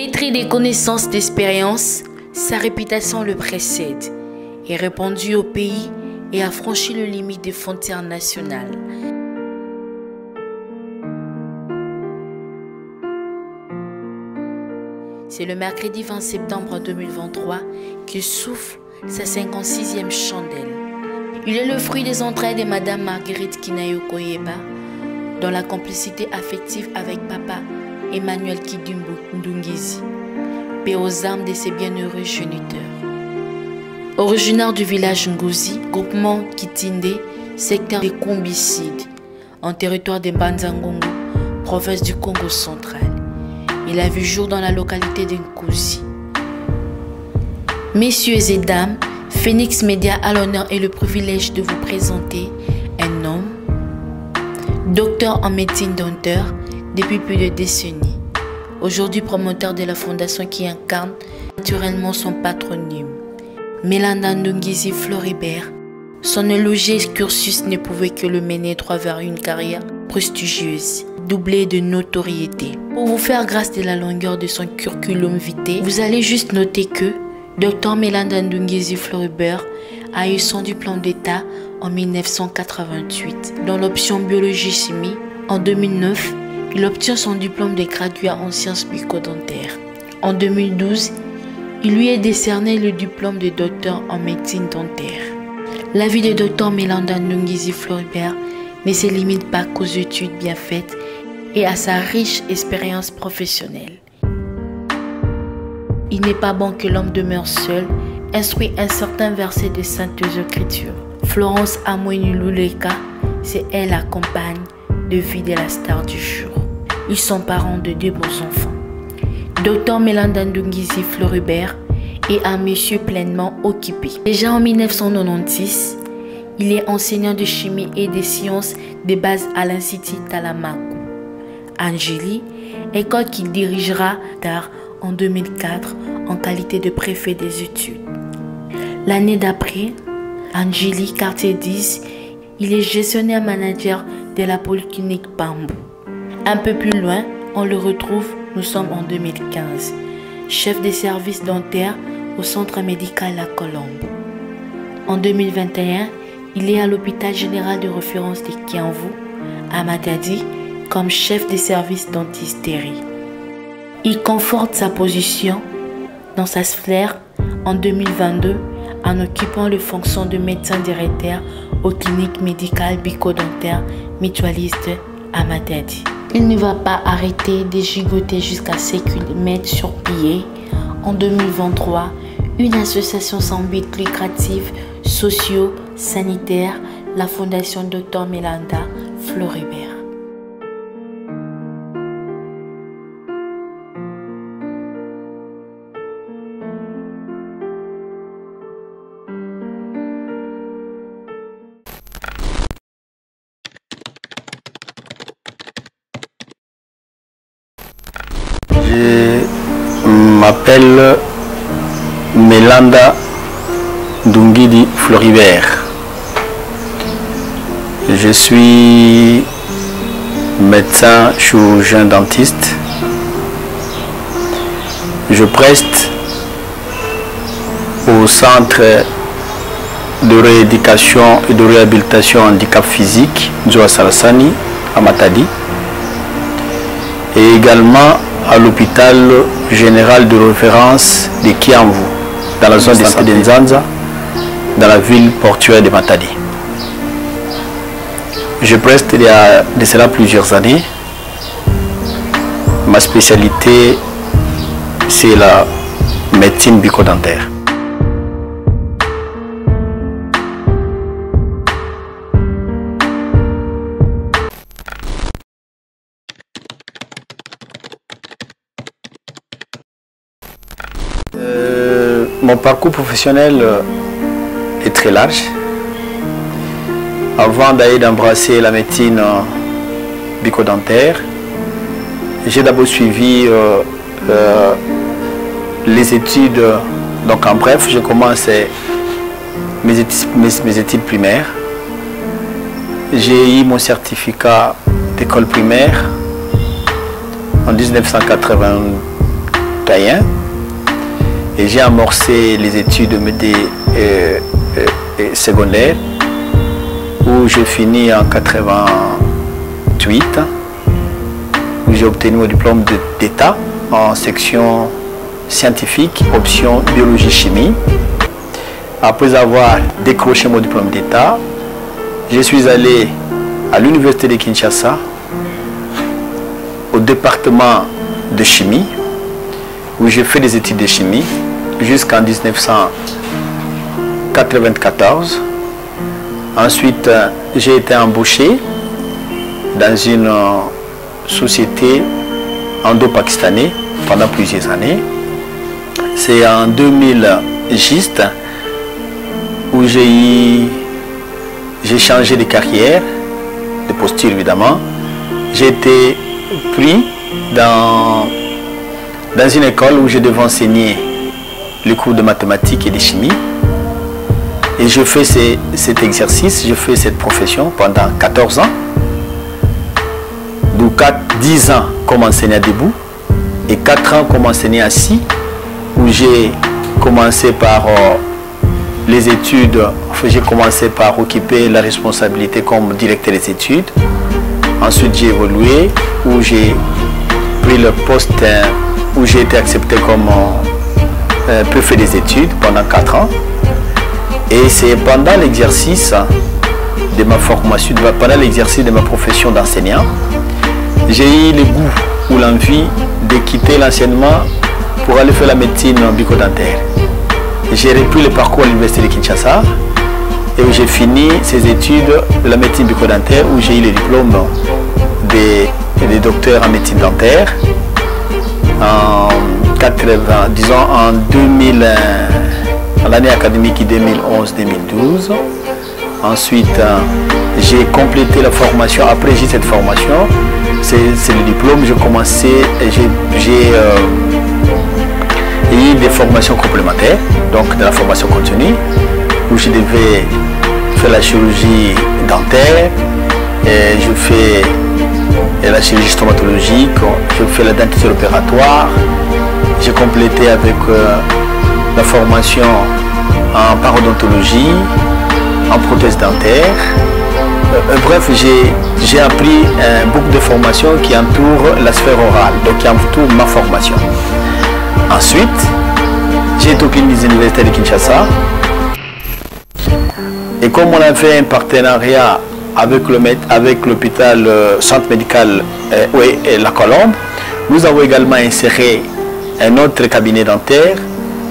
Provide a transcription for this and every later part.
Pétri des connaissances d'expérience, sa réputation le précède. Est répandu au pays et a franchi le limite des frontières nationales. C'est le mercredi 20 septembre 2023 qu'il souffle sa 56e chandelle. Il est le fruit des entrailles de Madame Marguerite Kinayo Koyeba, dans la complicité affective avec papa Emmanuel Kidumbu Ndungizi, paix aux âmes de ses bienheureux géniteurs. Originaire du village Ngouzi, groupement Kitinde, secteur des Kombicides, en territoire de Banzangongo, province du Congo central. Il a vu jour dans la localité de Nkouzi. Messieurs et dames, Phoenix Media a l'honneur et le privilège de vous présenter un homme, docteur en médecine dentaire depuis plus de décennies, aujourd'hui promoteur de la fondation qui incarne naturellement son patronyme. Melanda Ndungizi Floribert, son élogieux cursus ne pouvait que le mener droit vers une carrière prestigieuse, doublée de notoriété. Pour vous faire grâce de la longueur de son curriculum vitae, vous allez juste noter que Dr Melanda Ndungizi Floribert a eu son diplôme d'État en 1988 dans l'option biologie-chimie. En 2009, il obtient son diplôme de graduat en sciences bucco-dentaires. En 2012, il lui est décerné le diplôme de docteur en médecine dentaire. La vie de Dr Melanda Ndungizi Floribert ne se limite pas qu'aux études bien faites et à sa riche expérience professionnelle. Il n'est pas bon que l'homme demeure seul, instruit un certain verset des Saintes Écritures. Florence Amouini-Luleka, c'est elle la compagne de vie de la star du jour. Ils sont parents de 2 beaux enfants. Dr Melanda Ndungizi Floribert est un monsieur pleinement occupé. Déjà en 1996, il est enseignant de chimie et des sciences de base à l'Institut Talamakou. Angélie, école qu'il dirigera tard en 2004 en qualité de préfet des études. L'année d'après, Angélie, quartier 10, il est gestionnaire manager de la polyclinique Bambou. Un peu plus loin, on le retrouve, nous sommes en 2015, chef des services dentaires au centre médical La Colombe. En 2021, il est à l'hôpital général de référence de Kianvu, à Matadi, comme chef des services dentisterie. Il conforte sa position dans sa sphère en 2022 en occupant les fonctions de médecin directeur aux cliniques médicales bucco-dentaires mutualistes à Matadi. Il ne va pas arrêter de gigoter jusqu'à ce qu'il mette sur pied, en 2023, une association sans but lucratif, socio-sanitaire, la Fondation Dr Melanda Floribert. Je m'appelle Melanda Ndungizi Floribert. Je suis médecin chirurgien dentiste. Je preste au centre de rééducation et de réhabilitation handicap physique Nzoa Sarasani à Matadi et également à l'hôpital général de référence de Kiamvu dans la zone de santé de Nzanza dans la ville portuaire de Matadi. Je preste il y a de cela plusieurs années. Ma spécialité c'est la médecine bucco-dentaire. Mon parcours professionnel est très large. Avant d'aller d'embrasser la médecine bucco-dentaire, j'ai d'abord suivi les études. Donc en bref, j'ai commencé mes études primaires. J'ai eu mon certificat d'école primaire en 1982 Taïen. Et j'ai amorcé les études secondaires où j'ai fini en 88, où j'ai obtenu un diplôme d'État en section scientifique, option biologie-chimie. Après avoir décroché mon diplôme d'État, je suis allé à l'université de Kinshasa, au département de chimie, où j'ai fait des études de chimie jusqu'en 1994. Ensuite, j'ai été embauché dans une société indo-pakistanaise pendant plusieurs années. C'est en 2000 juste où j'ai changé de carrière, de posture évidemment. J'ai été pris dans une école où je devais enseigner les cours de mathématiques et de chimie. Et je fais cet exercice, je fais cette profession pendant 14 ans. Donc 10 ans comme enseignant debout et 4 ans comme enseignant assis, où j'ai commencé par les études, j'ai commencé par occuper la responsabilité comme directeur des études. Ensuite j'ai évolué, où j'ai pris le poste où j'ai été accepté comme préfet des études pendant 4 ans. Et c'est pendant l'exercice de ma formation, pendant l'exercice de ma profession d'enseignant, j'ai eu le goût ou l'envie de quitter l'enseignement pour aller faire la médecine bucco-dentaire. J'ai repris le parcours à l'université de Kinshasa et où j'ai fini ces études de la médecine bucco-dentaire, où j'ai eu le diplôme de docteur en médecine dentaire en 2000, l'année académique 2011-2012. Ensuite, j'ai complété la formation. Après j'ai cette formation, c'est le diplôme. J'ai commencé, j'ai eu des formations complémentaires, donc de la formation continue, où je devais faire la chirurgie dentaire, et je fais la chirurgie stomatologique, je fais la dentition opératoire. J'ai complété avec la formation en parodontologie, en prothèse dentaire. Bref, j'ai appris beaucoup de formations qui entourent la sphère orale, donc qui entourent ma formation. Ensuite, j'ai été au clinique des universités de Kinshasa. Et comme on avait un partenariat avec l'hôpital centre médical La Colombe, nous avons également inséré un autre cabinet dentaire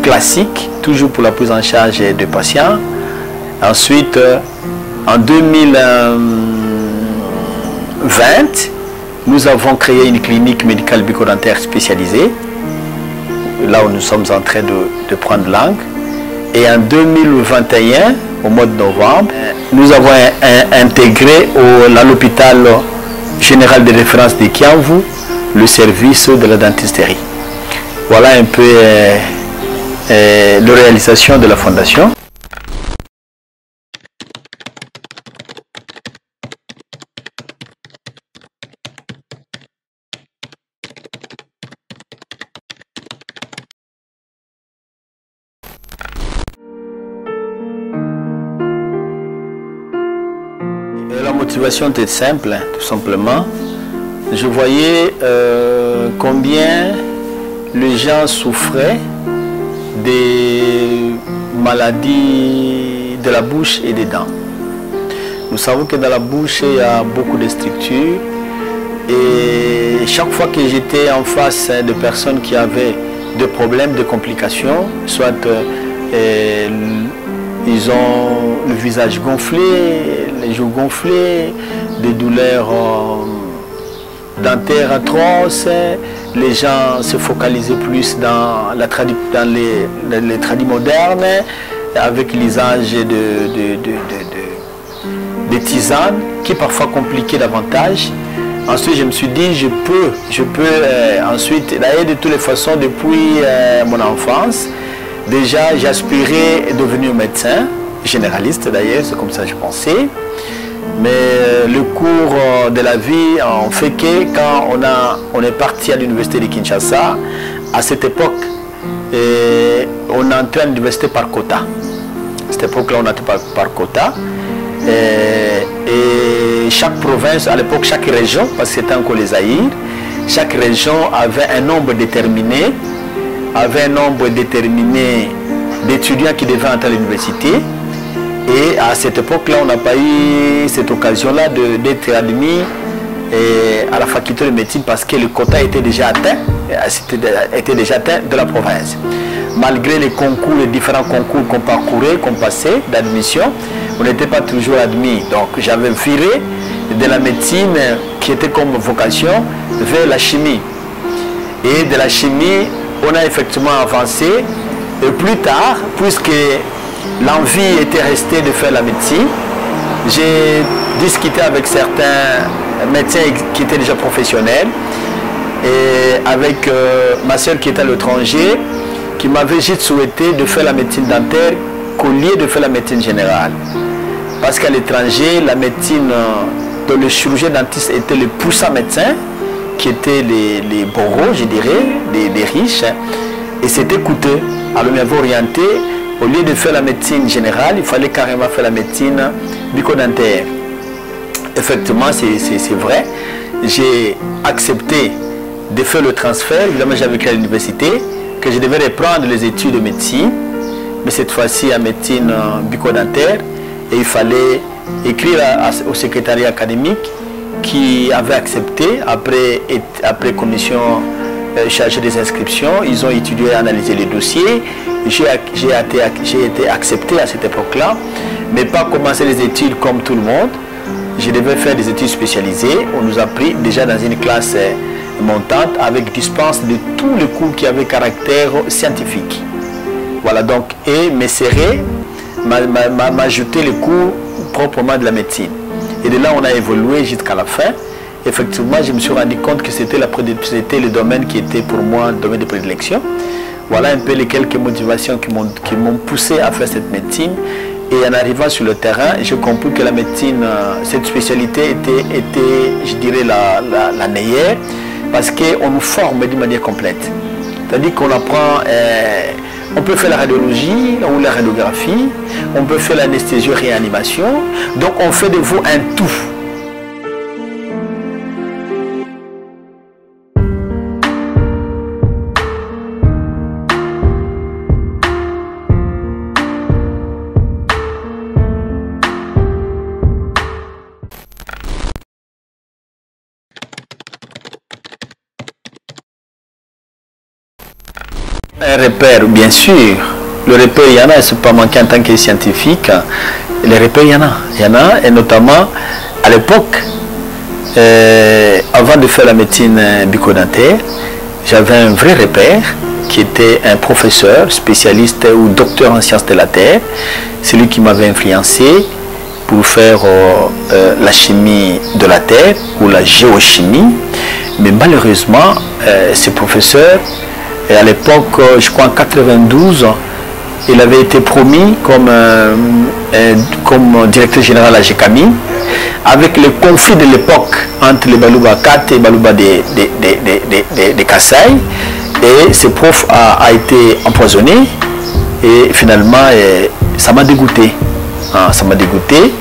classique, toujours pour la prise en charge des patients. Ensuite, en 2020, nous avons créé une clinique médicale bucco-dentaire spécialisée, là où nous sommes en train de prendre langue. Et en 2021, au mois de novembre, nous avons intégré à l'hôpital général de référence de Kiamvu le service de la dentisterie. Voilà un peu la réalisation de la fondation. La motivation était simple, tout simplement. Je voyais combien les gens souffraient des maladies de la bouche et des dents. Nous savons que dans la bouche, il y a beaucoup de structures. Et chaque fois que j'étais en face de personnes qui avaient des problèmes, de complications, soit ils ont le visage gonflé, les joues gonflées, des douleurs dentaires atroces, les gens se focalisaient plus dans les tradis modernes, avec l'usage de tisanes, qui parfois compliquaient davantage. Ensuite, je me suis dit, je peux ensuite, d'ailleurs, de toutes les façons, depuis mon enfance, déjà, j'aspirais à devenir médecin, généraliste d'ailleurs, c'est comme ça que je pensais. Mais le cours de la vie en fait que quand on est parti à l'université de Kinshasa, à cette époque, on entrait à l'université par quota. À cette époque-là, on entrait par quota. Et chaque province, à l'époque, chaque région, parce que c'était encore les Zaïre, chaque région avait un nombre déterminé, d'étudiants qui devaient entrer à l'université. Et à cette époque-là, on n'a pas eu cette occasion-là d'être admis à la faculté de médecine parce que le quota était déjà atteint de la province. Malgré les concours, les différents concours qu'on parcourait, qu'on passait d'admission, on n'était pas toujours admis. Donc j'avais viré de la médecine qui était comme vocation vers la chimie. Et de la chimie, on a effectivement avancé. Et plus tard, puisque l'envie était restée de faire la médecine, j'ai discuté avec certains médecins qui étaient déjà professionnels et avec ma soeur qui était à l'étranger, qui m'avait juste souhaité de faire la médecine dentaire qu'au lieu de faire la médecine générale. Parce qu'à l'étranger, la médecine dont le chirurgien dentiste était le puissant médecin, qui étaient les bourreaux, je dirais, des riches, et c'était coûteux. Alors on m'avait orienté, au lieu de faire la médecine générale, il fallait carrément faire la médecine bucco-dentaire. Effectivement, c'est vrai. J'ai accepté de faire le transfert. Évidemment, j'avais écrit à l'université que je devais reprendre les études de médecine, mais cette fois-ci en médecine bucco-dentaire. Et il fallait écrire au secrétariat académique qui avait accepté après commission chargée des inscriptions. Ils ont étudié et analysé les dossiers. J'ai été accepté à cette époque-là, mais pas commencer les études comme tout le monde. Je devais faire des études spécialisées. On nous a pris déjà dans une classe montante avec dispense de tous les cours qui avaient caractère scientifique. Voilà donc, et mes serrés m'ajouter les cours proprement de la médecine. Et de là, on a évolué jusqu'à la fin. Effectivement, je me suis rendu compte que c'était le domaine qui était pour moi le domaine de prédilection. Voilà un peu les quelques motivations qui m'ont poussé à faire cette médecine. Et en arrivant sur le terrain, j'ai compris que la médecine, cette spécialité était je dirais, la meilleure parce qu'on nous forme d'une manière complète. C'est-à-dire qu'on apprend, on peut faire la radiologie ou la radiographie, on peut faire l'anesthésie-réanimation, donc on fait de vous un tout. Un repère, bien sûr. Le repère, il y en a, c'est pas manqué en tant que scientifique. Les repères, il y en a, et notamment à l'époque, avant de faire la médecine bucco-dentaire, j'avais un vrai repère qui était un professeur, spécialiste ou docteur en sciences de la terre. C'est lui qui m'avait influencé pour faire la chimie de la terre ou la géochimie. Mais malheureusement, ce professeur, et à l'époque, je crois en 92, il avait été promis comme directeur général à GECAMI. Avec le conflit de l'époque entre les Balouba 4 et Balouba de Kassai, et ce prof a été empoisonné. Et finalement, ça m'a dégoûté. Ça m'a dégoûté.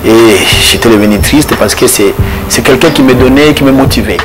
Et j'étais devenu triste parce que c'est quelqu'un qui me donnait, qui me motivait.